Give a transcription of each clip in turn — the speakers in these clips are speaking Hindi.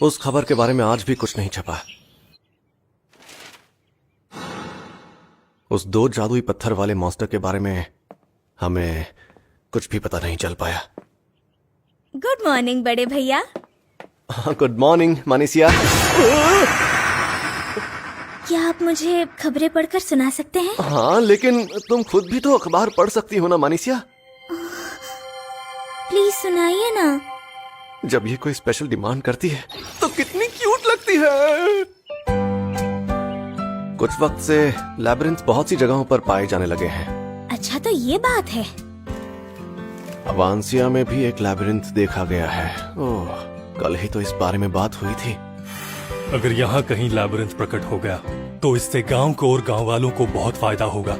उस खबर के बारे में आज भी कुछ नहीं छपा। उस 2 जादुई पत्थर वाले मॉन्स्टर के बारे में हमें कुछ भी पता नहीं चल पाया। गुड मॉर्निंग बड़े भैया। गुड मॉर्निंग मानिसिया। क्या आप मुझे खबरें पढ़कर सुना सकते हैं? हाँ, लेकिन तुम खुद भी तो अखबार पढ़ सकती हो ना मानिसिया। प्लीज सुनाइए ना। जब ये कोई स्पेशल डिमांड करती है तो कितनी क्यूट लगती है। कुछ वक्त से लैबिरिंथ बहुत सी जगहों पर पाए जाने लगे हैं। अच्छा, तो ये बात है। अवांसिया में भी एक लैबिरिंथ देखा गया है। ओह, कल ही तो इस बारे में बात हुई थी। अगर यहाँ कहीं लैबिरिंथ प्रकट हो गया तो इससे गांव को और गांव वालों को बहुत फायदा होगा।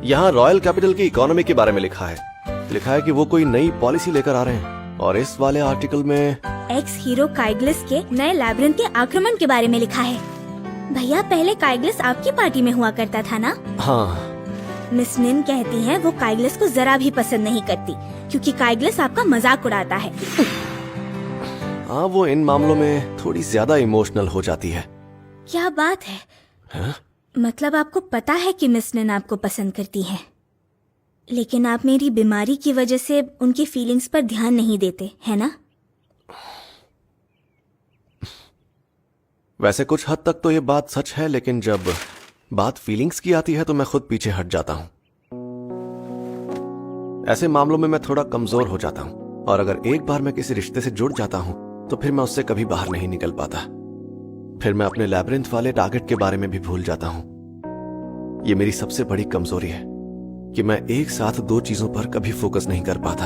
यहाँ रॉयल कैपिटल की इकोनॉमी के बारे में लिखा है कि वो कोई नई पॉलिसी लेकर आ रहे हैं। और इस वाले आर्टिकल में एक्स हीरो काइग्लिस के नए लैबिरिंथ के आक्रमण के बारे में लिखा है। भैया, पहले काइग्लिस आपकी पार्टी में हुआ करता था ना? हाँ। मिस निन कहती हैं वो काइग्लिस को जरा भी पसंद नहीं करती क्योंकि काइग्लिस आपका मजाक उड़ाता है। हाँ, वो इन मामलों में थोड़ी ज्यादा इमोशनल हो जाती है। क्या बात है? हा? मतलब आपको पता है कि मिस निन आपको पसंद करती हैं, लेकिन आप मेरी बीमारी की वजह से उनकी फीलिंग्स पर ध्यान नहीं देते, है ना? वैसे कुछ हद तक तो ये बात सच है, लेकिन जब बात फीलिंग्स की आती है तो मैं खुद पीछे हट जाता हूँ। ऐसे मामलों में मैं थोड़ा कमजोर हो जाता हूँ, और अगर एक बार मैं किसी रिश्ते से जुड़ जाता हूँ तो फिर मैं उससे कभी बाहर नहीं निकल पाता। फिर मैं अपने लैबिरिंथ वाले टारगेट के बारे में भी भूल जाता हूँ। ये मेरी सबसे बड़ी कमजोरी है कि मैं एक साथ 2 चीजों पर कभी फोकस नहीं कर पाता।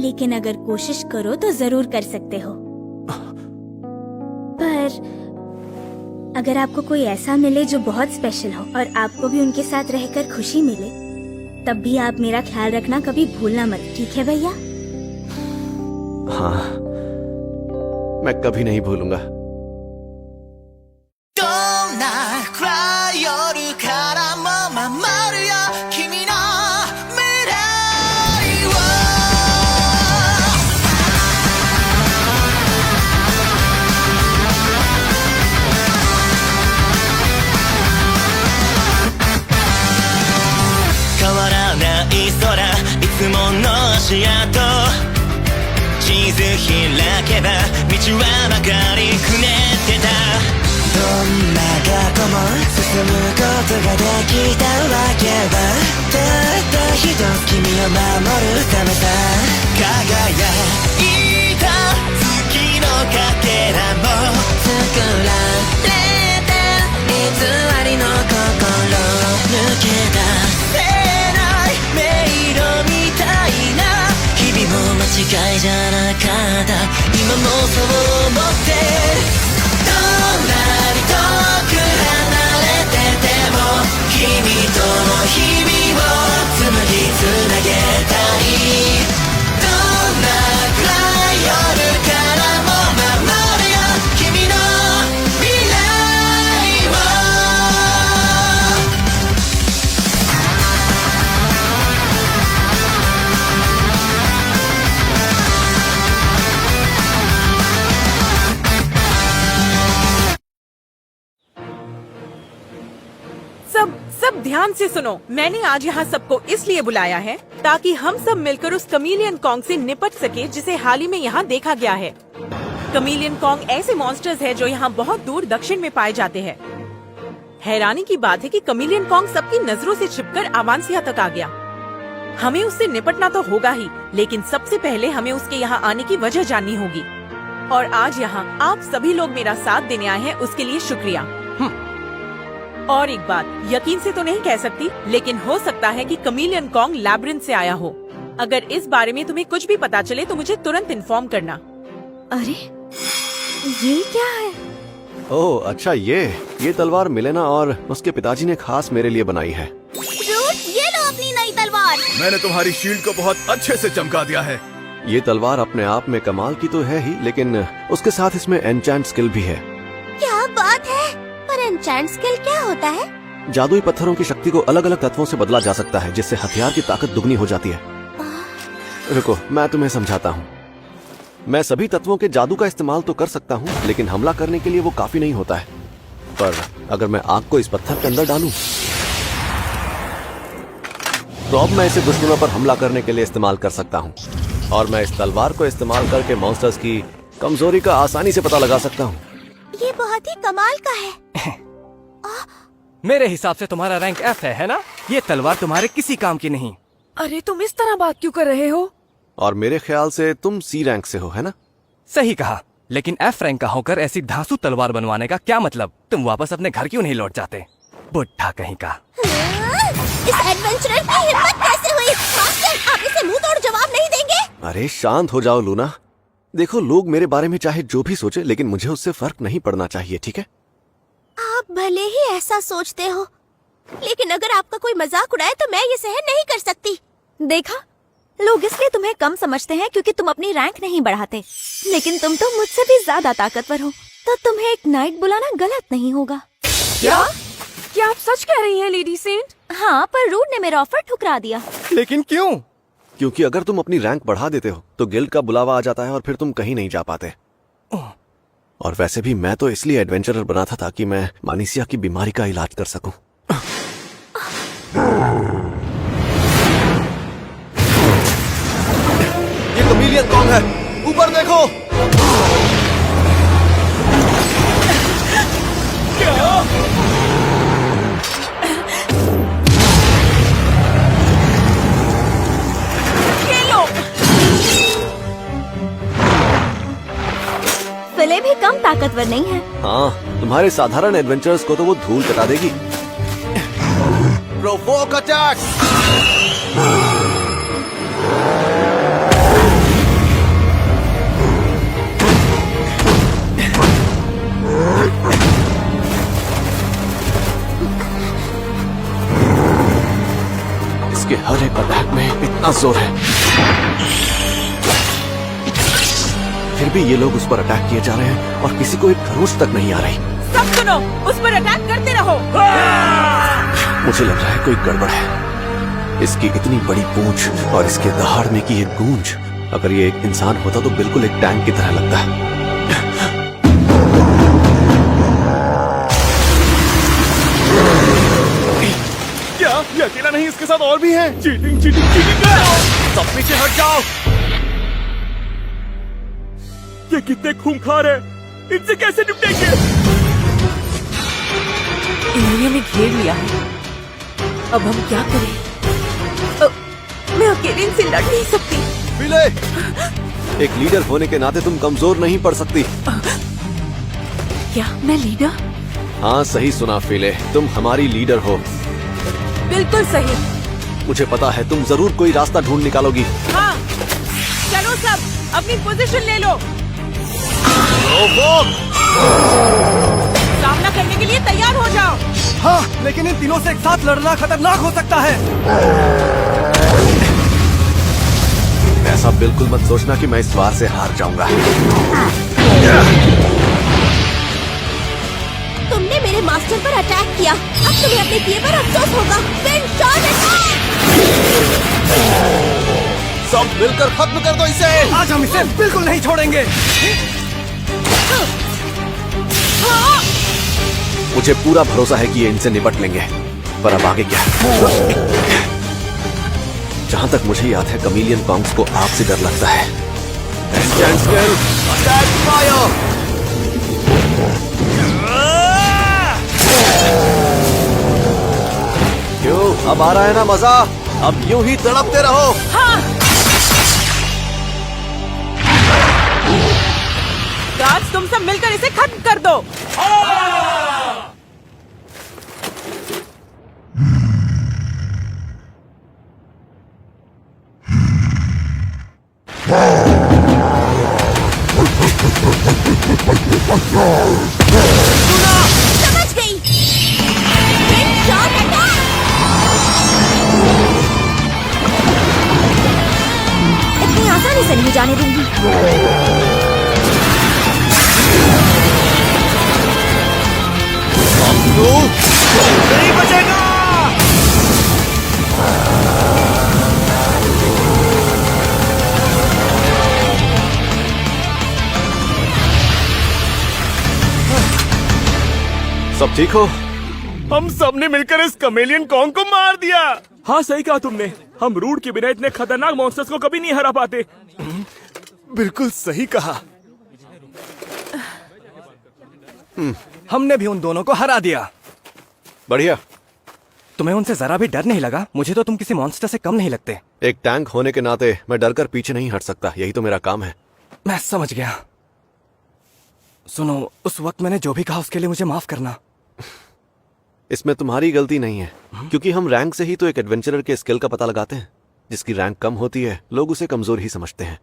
लेकिन अगर कोशिश करो तो जरूर कर सकते हो। पर अगर आपको कोई ऐसा मिले जो बहुत स्पेशल हो और आपको भी उनके साथ रहकर खुशी मिले, तब भी आप मेरा ख्याल रखना कभी भूलना मत, ठीक है भैया? हाँ, मैं कभी नहीं भूलूंगा।地図開けば道はばかりくねってた。どんな過去も進むことができたわけだ。たった一つ君を守るためさ。輝いた月のかけらも作られた偽りの心抜け出せない迷路みたいな日々も間違いじゃなかった。今もそう思ってどんなに遠く離れてても君との日々を紡ぎつなげたい。どんな暗い夜からも守るよ君の未来を。सब ध्यान से सुनो। मैंने आज यहाँ सबको इसलिए बुलाया है ताकि हम सब मिलकर उस कमीलियन कॉन्ग से निपट सके जिसे हाल ही में यहाँ देखा गया है। कमीलियन कॉन्ग ऐसे मॉन्स्टर्स है जो यहाँ बहुत दूर दक्षिण में पाए जाते हैं। हैरानी की बात है कि कमीलियन कॉन्ग सबकी नजरों से छिपकर अवांसिया तक आ गया। हमें उससे निपटना तो होगा ही, लेकिन सबसे पहले हमें उसके यहाँ आने की वजह जाननी होगी। और आज यहाँ आप सभी लोग मेरा साथ देने आए हैं, उसके लिए शुक्रिया। और एक बात यकीन से तो नहीं कह सकती, लेकिन हो सकता है कि कमीलियन कॉन्ग लैबिरिंथ से आया हो। अगर इस बारे में तुम्हें कुछ भी पता चले तो मुझे तुरंत इन्फॉर्म करना। अरे ये क्या है? ओह अच्छा, ये तलवार मिलेना और उसके पिताजी ने खास मेरे लिए बनाई है। ये लो अपनी नई तलवार। मैंने तुम्हारी शील्ड को बहुत अच्छे से चमका दिया है। ये तलवार अपने आप में कमाल की तो है ही, लेकिन उसके साथ इसमें एन्चेंट स्किल भी है। क्या बात है? पर एन्चेंट स्किल क्या होता है? जादुई पत्थरों की शक्ति को अलग अलग तत्वों से बदला जा सकता है, जिससे हथियार की ताकत दुगनी हो जाती है। रुको, मैं तुम्हें समझाता हूँ। मैं सभी तत्वों के जादू का इस्तेमाल तो कर सकता हूँ, लेकिन हमला करने के लिए वो काफी नहीं होता है। पर अगर मैं आग को इस पत्थर के अंदर डालूं, तो अब मैं इसे दुश्मनों पर हमला करने के लिए इस्तेमाल कर सकता हूँ। और मैं इस तलवार को इस्तेमाल करके मॉन्स्टर्स की कमजोरी का आसानी से पता लगा सकता हूँ। ये बहुत ही कमाल का है। मेरे हिसाब से तुम्हारा रैंक F है ना? ये तलवार तुम्हारे किसी काम की नहीं। अरे तुम इस तरह बात क्यों कर रहे हो? और मेरे ख्याल से तुम C रैंक से हो, है ना? सही कहा, लेकिन F रैंक का होकर ऐसी धांसू तलवार बनवाने का क्या मतलब? तुम वापस अपने घर क्यों नहीं लौट जाते? बुढ़ा कहीं का। इस एडवेंचरर की हिम्मत कैसे हुई? मास्टर, आप इसे मुंह तोड़ जवाब नहीं देंगे? अरे शांत हो जाओ लूना। देखो, लोग मेरे बारे में चाहे जो भी सोचे, लेकिन मुझे उससे फर्क नहीं पड़ना चाहिए, ठीक है? आप भले ही ऐसा सोचते हो, लेकिन अगर आपका कोई मजाक उड़ाए तो मैं ये सहन नहीं कर सकती। देखा, लोग इसलिए तुम्हें कम समझते हैं क्योंकि तुम अपनी रैंक नहीं बढ़ाते, लेकिन तुम तो मुझसे भी ज्यादा ताकतवर हो, तो तुम्हें एक नाइट बुलाना गलत नहीं होगा। क्या आप सच कह रही हैं लेडी सेंट? हाँ, पर रूड ने मेरा ऑफर ठुकरा दिया। लेकिन क्यों? क्योंकि अगर तुम अपनी रैंक बढ़ा देते हो तो गिल्ड का बुलावा आ जाता है और फिर तुम कहीं नहीं जा पाते। और वैसे भी मैं तो इसलिए एडवेंचरर बना था ताकि मैं मानिसिया की बीमारी का इलाज कर सकूं। ये कमीलियन कौन है? ऊपर देखो। फिले भी कम ताकतवर नहीं है। हाँ, तुम्हारे साधारण एडवेंचर्स को तो वो धूल चटा देगी। Provoke attack! इसके हर एक अटैक में इतना जोर है, फिर भी ये लोग उस पर अटैक किए जा रहे हैं और किसी को एक खरोच तक नहीं आ रही। सब सुनो, उस पर अटैक करते रहो। मुझे लग रहा है कोई गड़बड़ है। इसकी इतनी बड़ी पूंछ और इसके दहाड़ने की एक गूंज, अगर ये एक इंसान होता तो बिल्कुल एक टैंक की तरह लगता है। क्या ये अकेला नहीं, इसके साथ और भी है? Cheating cheating cheating! सब पीछे हट जाओ। ये कितने खूंखार है, इनसे कैसे निपटेंगे? इन्होंने हमें घेर लिया है, अब हम क्या करें? मैं अकेले इनसे लड़ नहीं सकती। फिले, एक लीडर होने के नाते तुम कमजोर नहीं पड़ सकती। क्या मैं लीडर? हाँ, सही सुना फिले, तुम हमारी लीडर हो। बिल्कुल सही। मुझे पता है तुम जरूर कोई रास्ता ढूंढ निकालोगी। हाँ, चलो सब अपनी पोजीशन ले लो। सामना करने के लिए तैयार हो जाओ। हाँ, लेकिन इन तीनों से एक साथ लड़ना खतरनाक हो सकता है। ऐसा बिल्कुल मत सोचना कि मैं इस बार से हार जाऊंगा। तुमने मेरे मास्टर पर अटैक किया, अब तुम्हें अपने किए पर अफसोस होगा। Wind attack! सब मिलकर खत्म कर दो इसे। आज हम इसे बिल्कुल नहीं छोड़ेंगे। मुझे पूरा भरोसा है कि ये इनसे निपट लेंगे, पर अब आगे क्या? जहां तक मुझे याद है, कमीलियन कॉन्ग्स को आग से डर लगता है। Instant skill, attack fire! क्यों, अब आ रहा है ना मजा? अब यूं ही तड़पते रहो। गार्ड्स, तुम सब मिलकर इसे खत्म कर दो। समझ गई। Wind shot attack! इतनी आसानी से नहीं जाने दूंगी। नहीं बचेगा। सब ठीक हो? हम सब ने मिलकर इस कमेलियन कॉन्ग को मार दिया। हाँ सही कहा तुमने, हम रूड के बिना इतने खतरनाक मॉन्स्टर्स को कभी नहीं हरा पाते। बिल्कुल सही कहा। हमने भी उन दोनों को हरा दिया। बढ़िया। तुम्हें उनसे जरा भी डर नहीं लगा? मुझे तो तुम किसी मॉन्स्टर से कम नहीं लगते। एक टैंक होने के नाते मैं डर कर पीछे नहीं हट सकता, यही तो मेरा काम है। मैं समझ गया। सुनो, उस वक्त मैंने जो भी कहा उसके लिए मुझे माफ करना। इसमें तुम्हारी गलती नहीं है, क्योंकि हम रैंक से ही तो एक एडवेंचरर के स्किल का पता लगाते हैं। जिसकी रैंक कम होती है लोग उसे कमजोर ही समझते हैं।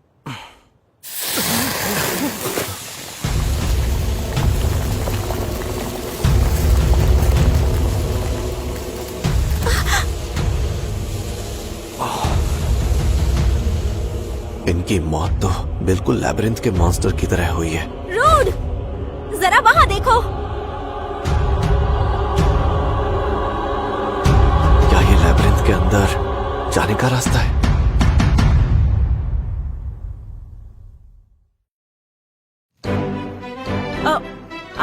इनकी मौत तो बिल्कुल लैबिरिंथ के मॉन्स्टर की तरह हुई है। रूड, जरा वहाँ देखो। क्या ये लैबिरिंथ के अंदर जाने का रास्ता है?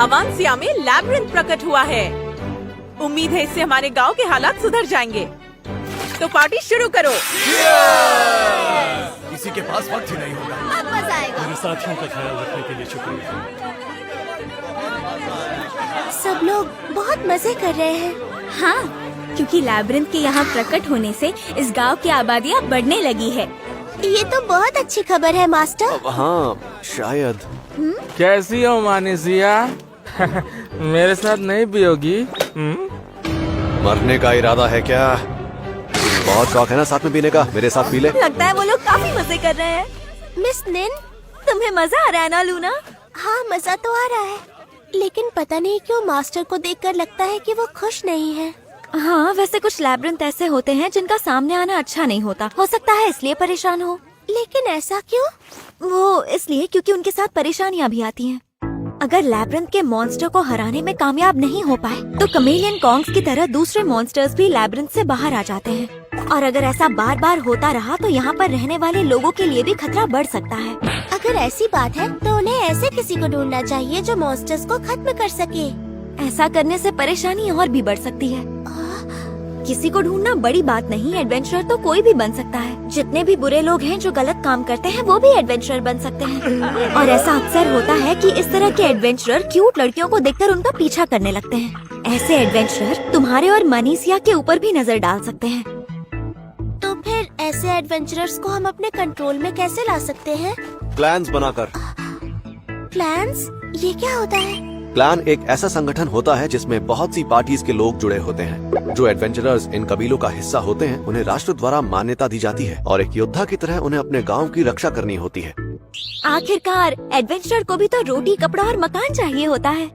अवांसिया में लैब्रिंथ प्रकट हुआ है। उम्मीद है इससे हमारे गांव के हालात सुधर जाएंगे। तो पार्टी शुरू करो। किसी के पास वक्त ही नहीं होगा। अब मजा आएगा। मेरे साथियों का ख्याल रखने के लिए शुक्रिया। सब लोग बहुत मजे कर रहे हैं। हाँ, क्योंकि लैब्रिंथ के यहाँ प्रकट होने से इस गांव की आबादियाँ बढ़ने लगी है। ये तो बहुत अच्छी खबर है मास्टर। हाँ शायद। कैसी हो मानिसिया? मेरे साथ नहीं पियोगी? मरने का इरादा है क्या? बहुत शौक है ना साथ में पीने का, मेरे साथ पी ले। लगता है वो लोग काफी मजे कर रहे हैं। मिस निन, तुम्हें मजा आ रहा है ना लूना? हाँ मजा तो आ रहा है, लेकिन पता नहीं क्यों मास्टर को देखकर लगता है कि वो खुश नहीं है। हाँ, वैसे कुछ लैब्रिंथ ऐसे होते हैं जिनका सामने आना अच्छा नहीं होता। हो सकता है इसलिए परेशान हो। लेकिन ऐसा क्यों? वो इसलिए क्योंकि उनके साथ परेशानियाँ भी आती हैं। अगर लैब्रिंथ के मॉन्स्टर को हराने में कामयाब नहीं हो पाए तो कमेलियन कॉन्ग्स की तरह दूसरे मॉन्स्टर्स भी लैब्रिंथ से बाहर आ जाते हैं। और अगर ऐसा बार बार होता रहा तो यहाँ पर रहने वाले लोगों के लिए भी खतरा बढ़ सकता है। अगर ऐसी बात है तो उन्हें ऐसे किसी को ढूंढना चाहिए जो मॉन्स्टर्स को खत्म कर सके। ऐसा करने से परेशानी और भी बढ़ सकती है। किसी को ढूंढना बड़ी बात नहीं, एडवेंचरर तो कोई भी बन सकता है। जितने भी बुरे लोग हैं जो गलत काम करते हैं वो भी एडवेंचरर बन सकते हैं। और ऐसा अक्सर होता है कि इस तरह के एडवेंचरर क्यूट लड़कियों को देखकर उनका पीछा करने लगते हैं। ऐसे एडवेंचरर तुम्हारे और मनीषिया के ऊपर भी नजर डाल सकते हैं। तो फिर ऐसे एडवेंचरर्स को हम अपने कंट्रोल में कैसे ला सकते हैं? क्लैन्स बनाकर। प्लान्स? ये क्या होता है? क्लैन एक ऐसा संगठन होता है जिसमें बहुत सी पार्टीज के लोग जुड़े होते हैं। जो एडवेंचरर्स इन कबीलों का हिस्सा होते हैं उन्हें राष्ट्र द्वारा मान्यता दी जाती है और एक योद्धा की तरह उन्हें अपने गांव की रक्षा करनी होती है। आखिरकार एडवेंचरर को भी तो रोटी, कपड़ा और मकान चाहिए होता है।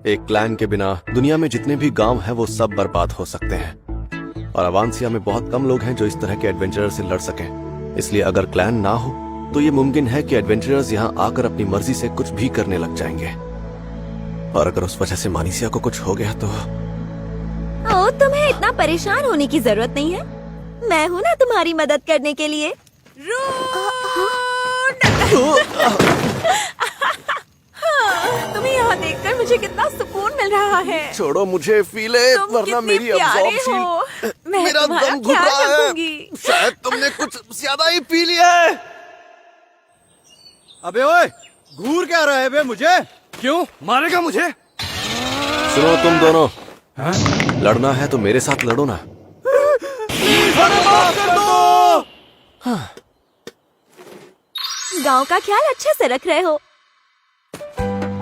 एक क्लैन के बिना दुनिया में जितने भी गांव हैं वो सब बर्बाद हो सकते हैं और अवांसिया में बहुत कम लोग हैं जो इस तरह के एडवेंचरर से लड़ सकें। इसलिए अगर क्लैन ना हो तो ये मुमकिन है कि एडवेंचरर्स यहाँ आकर अपनी मर्जी से कुछ भी करने लग जाएंगे। और अगर उस वजह से मानिसिया को कुछ हो गया तो ओ, तुम्हें इतना परेशान होने की जरूरत नहीं है। मैं हूँ ना तुम्हारी मदद करने के लिए। तुम्हें यहाँ देखकर मुझे कितना सुकून मिल रहा है। छोड़ो मुझे फीले, तुम वरना कितने मेरी प्यारे absorption- हो। मैं मेरा तुम्हारा दम घुट ख्याल रहा है। रखूंगी। शायद तुमने कुछ ज्यादा ही पी लिया है। अबे ओए, घूर क्या रहा है बे मुझे? क्यों मारेगा मुझे? सुनो तुम दोनों, लड़ना है तो मेरे साथ लड़ो ना। गांव का ख्याल अच्छे से रख रहे हो।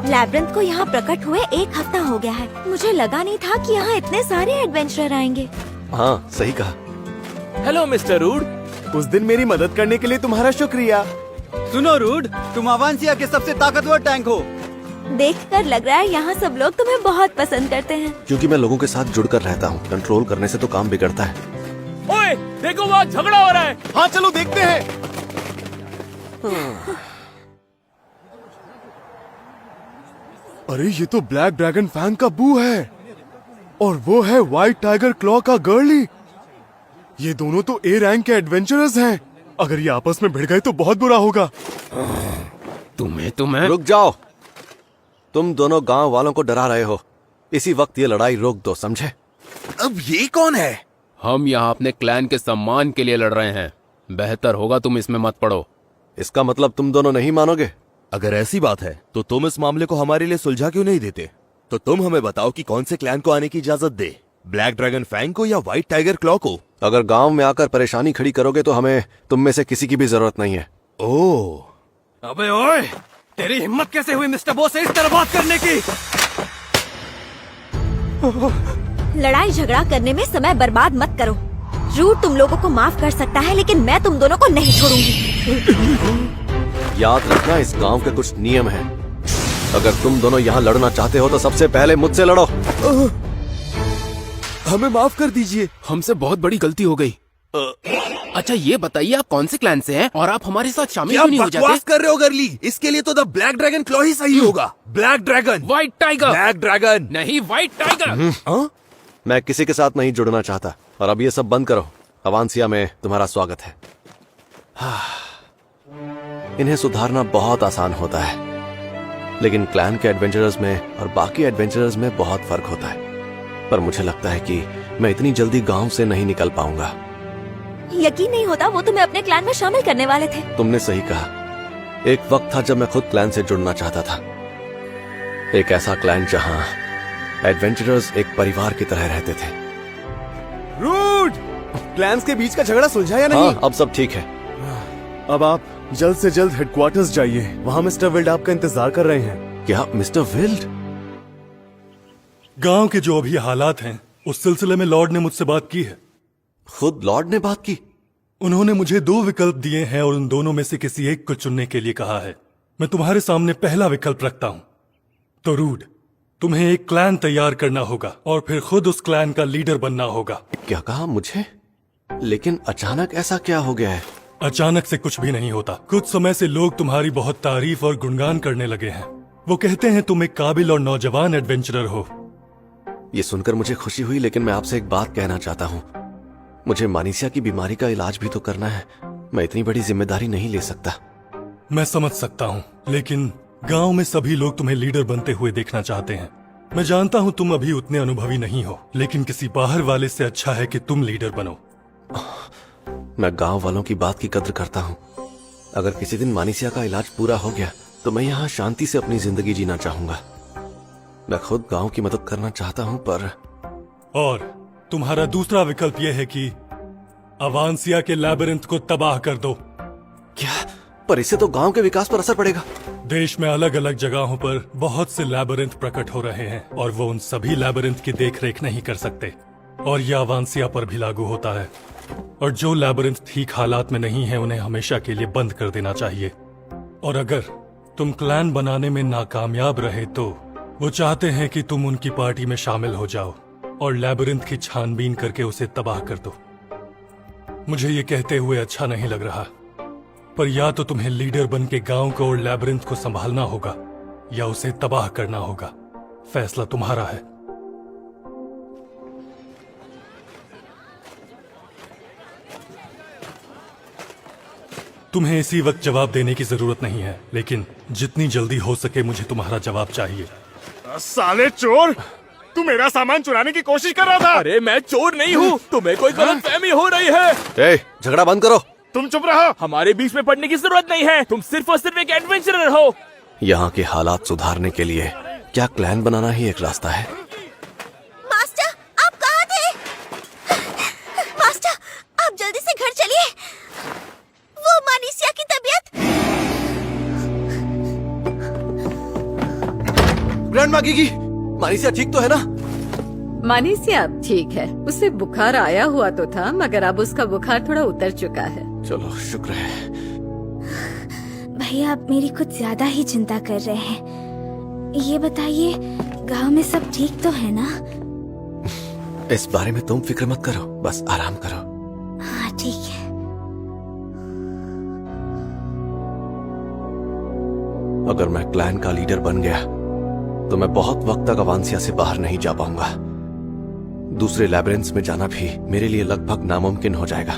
लैब्रिंथ को यहाँ प्रकट हुए 1 हफ्ता हो गया है। मुझे लगा नहीं था कि यहाँ इतने सारे एडवेंचरर आएंगे। हाँ सही कहा। हेलो मिस्टर रूड, उस दिन मेरी मदद करने के लिए तुम्हारा शुक्रिया। सुनो रूड, तुम अवांसिया के सबसे ताकतवर टैंक हो। देखकर लग रहा है यहाँ सब लोग तुम्हें बहुत पसंद करते हैं। क्योंकि मैं लोगों के साथ जुड़कर रहता हूँ, कंट्रोल करने से तो काम बिगड़ता है। ओए देखो वहाँ झगड़ा हो रहा है। हाँ चलो देखते हैं। अरे ये तो ब्लैक ड्रैगन फैंग का बू है और वो है व्हाइट टाइगर क्लॉ का गर्ली। ये दोनों तो ए रैंक के एडवेंचरर्स हैं। अगर ये आपस में भिड़ गए तो बहुत बुरा होगा। तुम्हें रुक जाओ, तुम दोनों गांव वालों को डरा रहे हो। इसी वक्त ये लड़ाई रोक दो, समझे? अब ये कौन है? हम यहाँ अपने क्लैन के सम्मान के लिए लड़ रहे हैं। बेहतर होगा तुम इसमें मत पड़ो। इसका मतलब तुम दोनों नहीं मानोगे? अगर ऐसी बात है तो तुम इस मामले को हमारे लिए सुलझा क्यों नहीं देते? तो तुम हमें बताओ कि कौन से क्लैन को आने की इजाजत दे, ब्लैक ड्रैगन फैंग को या व्हाइट टाइगर क्लॉ को? अगर गांव में आकर परेशानी खड़ी करोगे तो हमें तुम में से किसी की भी जरूरत नहीं है। ओह, अबे ओए, तेरी हिम्मत कैसे हुई मिस्टर बॉस से इस तरह बात करने की? लड़ाई झगड़ा करने में समय बर्बाद मत करो। रूड तुम लोगों को माफ कर सकता है, लेकिन मैं तुम दोनों को नहीं छोड़ूंगी। याद रखना, इस गांव के कुछ नियम हैं। अगर तुम दोनों यहाँ लड़ना चाहते हो तो सबसे पहले मुझसे लड़ो। हमें माफ कर दीजिए, हमसे बहुत बड़ी गलती हो गई। अच्छा ये बताइए आप कौन से क्लैन से हैं और आप हमारे साथ शामिल क्यों नहीं हो जाते? बकवास कर रहे हो गर्ली? इसके लिए तो द ब्लैक ड्रैगन क्लॉ ही सही होगा। Black dragon, white tiger, black dragon नहीं व्हाइट टाइगर। मैं किसी के साथ नहीं जुड़ना चाहता, और अब ये सब बंद करो। अवांसिया में तुम्हारा स्वागत है। इन्हें सुधारना बहुत आसान होता है, लेकिन क्लैन के एडवेंचरर्स में और बाकी एडवेंचरर्स में बहुत फर्क होता है। पर मुझे लगता है कि मैं इतनी जल्दी गांव से नहीं निकल पाऊंगा। यकीन नहीं होता वो तुम्हें अपने क्लैन में शामिल करने वाले थे। तुमने सही कहा। एक वक्त था जब मैं खुद क्लैन से जुड़ना चाहता था, एक ऐसा क्लैन जहां एडवेंचरर्स एक परिवार की तरह रहते थे। रूड, क्लैन्स के बीच का झगड़ा सुलझा या नहीं? हाँ, अब सब ठीक है। अब आप जल्द से जल्द हेडक्वार्टर्स जाइए, वहाँ मिस्टर विल्ड आपका इंतजार कर रहे हैं। क्या मिस्टर विल्ड? गांव के जो अभी हालात हैं उस सिलसिले में लॉर्ड ने मुझसे बात की है। खुद लॉर्ड ने बात की? उन्होंने मुझे 2 विकल्प दिए हैं और उन दोनों में से किसी एक को चुनने के लिए कहा है। मैं तुम्हारे सामने पहला विकल्प रखता हूं। तो रूड, तुम्हें एक क्लैन तैयार करना होगा और फिर खुद उस क्लैन का लीडर बनना होगा। क्या कहा मुझे? लेकिन अचानक ऐसा क्या हो गया है? अचानक से कुछ भी नहीं होता। कुछ समय से लोग तुम्हारी बहुत तारीफ और गुणगान करने लगे हैं। वो कहते हैं तुम एक काबिल और नौजवान एडवेंचरर हो। ये सुनकर मुझे खुशी हुई, लेकिन मैं आपसे एक बात कहना चाहता हूँ। मुझे मानिसिया की बीमारी का इलाज भी तो करना है। मैं इतनी बड़ी जिम्मेदारी नहीं ले सकता। मैं समझ सकता हूँ, लेकिन गांव में सभी लोग तुम्हें लीडर बनते हुए देखना चाहते हैं। मैं जानता हूँ तुम अभी उतने अनुभवी नहीं हो, लेकिन किसी बाहर वाले से अच्छा है कि तुम लीडर बनो। मैं गांव वालों की बात की कद्र करता हूँ। अगर किसी दिन मानिसिया का इलाज पूरा हो गया तो मैं यहाँ शांति से अपनी जिंदगी जीना चाहूंगा। मैं खुद गांव की मदद करना चाहता हूँ, पर और तुम्हारा दूसरा विकल्प यह है कि अवांसिया के लैबिरिंथ को तबाह कर दो। क्या? पर इससे तो गांव के विकास पर असर पड़ेगा। देश में अलग अलग जगहों पर बहुत से लैबिरिंथ प्रकट हो रहे हैं और वो उन सभी लैबिरिंथ की देखरेख नहीं कर सकते, और यह अवांसिया पर भी लागू होता है। और जो लैबिरिंथ ठीक हालात में नहीं है उन्हें हमेशा के लिए बंद कर देना चाहिए। और अगर तुम क्लैन बनाने में नाकामयाब रहे तो वो चाहते हैं कि तुम उनकी पार्टी में शामिल हो जाओ और लैबिरिंथ की छानबीन करके उसे तबाह कर दो। मुझे ये कहते हुए अच्छा नहीं लग रहा, पर या तो तुम्हें लीडर बन के गांव को और लैबिरिंथ को संभालना होगा या उसे तबाह करना होगा। फैसला तुम्हारा है। तुम्हें इसी वक्त जवाब देने की जरूरत नहीं है, लेकिन जितनी जल्दी हो सके मुझे तुम्हारा जवाब चाहिए। साले चोर, तू मेरा सामान चुराने की कोशिश कर रहा था। अरे मैं चोर नहीं हूँ, तुम्हें कोई गलतफहमी हो रही है। ए, झगड़ा बंद करो। तुम चुप रहो। हमारे बीच में पड़ने की जरूरत नहीं है। तुम सिर्फ और सिर्फ एक एडवेंचरर हो। यहाँ के हालात सुधारने के लिए क्या क्लैन बनाना ही एक रास्ता है? मास्टर, आप कहाँ थे? मास्टर, आप जल्दी से घर चलिए। वो मानिसिया की तबीयत। ग्रैंडमा गिगी, मानिसिया ठीक तो है ना? मानिसिया अब ठीक है। उसे बुखार आया हुआ तो था, मगर अब उसका बुखार थोड़ा उतर चुका है। चलो, शुक्र है। भैया, आप मेरी कुछ ज्यादा ही चिंता कर रहे हैं। ये बताइए, गांव में सब ठीक तो है ना? इस बारे में तुम फिक्र मत करो, बस आराम करो। हाँ, ठीक है। अगर मैं क्लैन का लीडर बन गया तो मैं बहुत वक्त तक अवांसिया से बाहर नहीं जा पाऊंगा। दूसरे लैबिरिंथ्स में जाना भी मेरे लिए लगभग नामुमकिन हो जाएगा।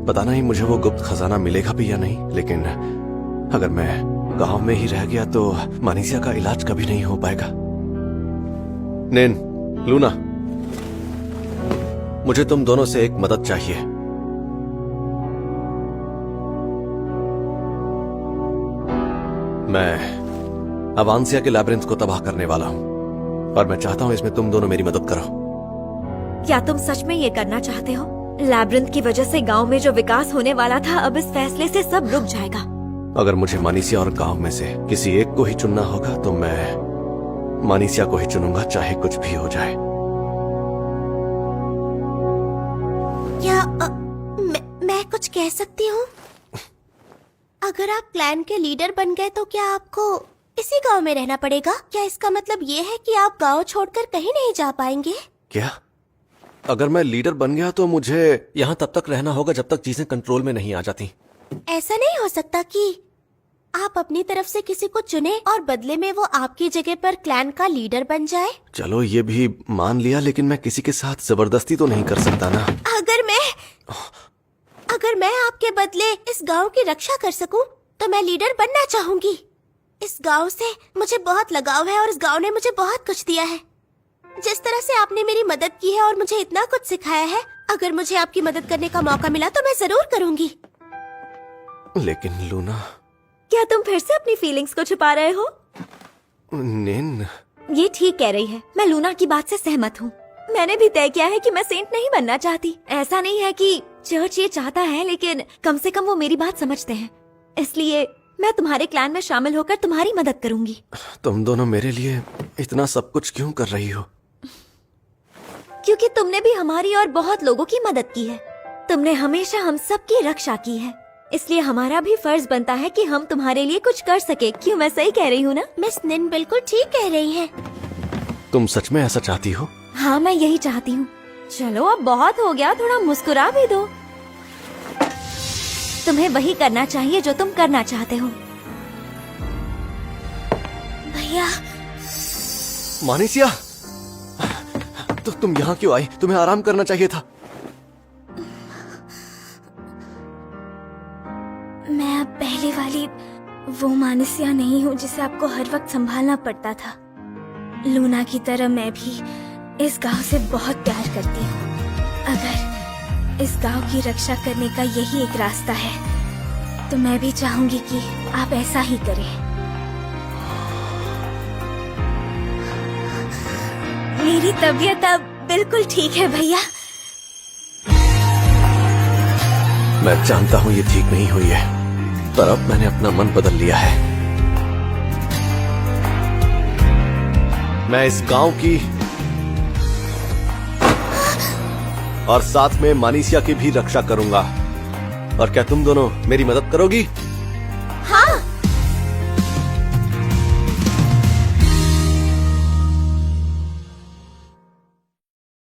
पता नहीं मुझे वो गुप्त खजाना मिलेगा भी या नहीं, लेकिन अगर मैं गांव में ही रह गया तो मानिसिया का इलाज कभी नहीं हो पाएगा। नेन, लूना, मुझे तुम दोनों से एक मदद चाहिए। मैं अवांसिया के लैब्रिंथ को तबाह करने वाला हूं और मैं चाहता हूं इसमें तुम दोनों मेरी मदद करो। क्या तुम सच में ये करना चाहते हो? लैब्रिंथ की वजह से गांव में जो विकास होने वाला था, अब इस फैसले से सब रुक जाएगा। अगर मुझे मानीसिया और गांव में से किसी एक को ही चुनना होगा तो मैं मानीसिया को ही चुनूंगा, चाहे कुछ भी हो जाए। क्या मैं कुछ कह सकती हूँ? अगर आप क्लैन के लीडर बन गए तो क्या आपको इसी गांव में रहना पड़ेगा? क्या इसका मतलब ये है कि आप गांव छोड़कर कहीं नहीं जा पाएंगे? क्या? अगर मैं लीडर बन गया तो मुझे यहाँ तब तक रहना होगा जब तक चीजें कंट्रोल में नहीं आ जाती। ऐसा नहीं हो सकता कि आप अपनी तरफ से किसी को चुने और बदले में वो आपकी जगह पर क्लैन का लीडर बन जाए। चलो ये भी मान लिया, लेकिन मैं किसी के साथ जबरदस्ती तो नहीं कर सकता ना। अगर मैं आपके बदले इस गांव की रक्षा कर सकूं, तो मैं लीडर बनना चाहूंगी। इस गांव से मुझे बहुत लगाव है और इस गांव ने मुझे बहुत कुछ दिया है। जिस तरह से आपने मेरी मदद की है और मुझे इतना कुछ सिखाया है, अगर मुझे आपकी मदद करने का मौका मिला तो मैं जरूर करूंगी। लेकिन लूना, क्या तुम फिर से अपनी फीलिंग्स को छुपा रहे हो? नेन, ये ठीक कह रही है। मैं लूना की बात से सहमत हूँ। मैंने भी तय किया है कि मैं सेंट नहीं बनना चाहती। ऐसा नहीं है कि चर्च ये चाहता है, लेकिन कम से कम वो मेरी बात समझते हैं। इसलिए मैं तुम्हारे क्लैन में शामिल होकर तुम्हारी मदद करूंगी। तुम दोनों मेरे लिए इतना सब कुछ क्यों कर रही हो? क्योंकि तुमने भी हमारी और बहुत लोगों की मदद की है। तुमने हमेशा हम सब की रक्षा की है, इसलिए हमारा भी फर्ज बनता है कि हम तुम्हारे लिए कुछ कर सके। क्यों, मैं सही कह रही हूँ ना? मिस निन बिल्कुल ठीक कह रही है। तुम सच में ऐसा चाहती हो? हाँ, मैं यही चाहती हूँ। चलो अब बहुत हो गया, थोड़ा मुस्कुरा भी दो। तुम्हें वही करना चाहिए जो तुम करना चाहते हो। भैया। मानीसिया, तो तुम यहाँ क्यों आई? तुम्हें आराम करना चाहिए था। मैं अब पहले वाली वो मानीसिया नहीं हूँ जिसे आपको हर वक्त संभालना पड़ता था। लूना की तरह मैं भी इस गांव से बहुत प्यार करती हूँ। अगर इस गांव की रक्षा करने का यही एक रास्ता है, तो मैं भी चाहूंगी कि आप ऐसा ही करें। मेरी तबीयत अब बिल्कुल ठीक है भैया। मैं जानता हूँ ये ठीक नहीं हुई है, पर अब मैंने अपना मन बदल लिया है। मैं इस गांव की और साथ में मानीसिया की भी रक्षा करूंगा। और क्या तुम दोनों मेरी मदद करोगी?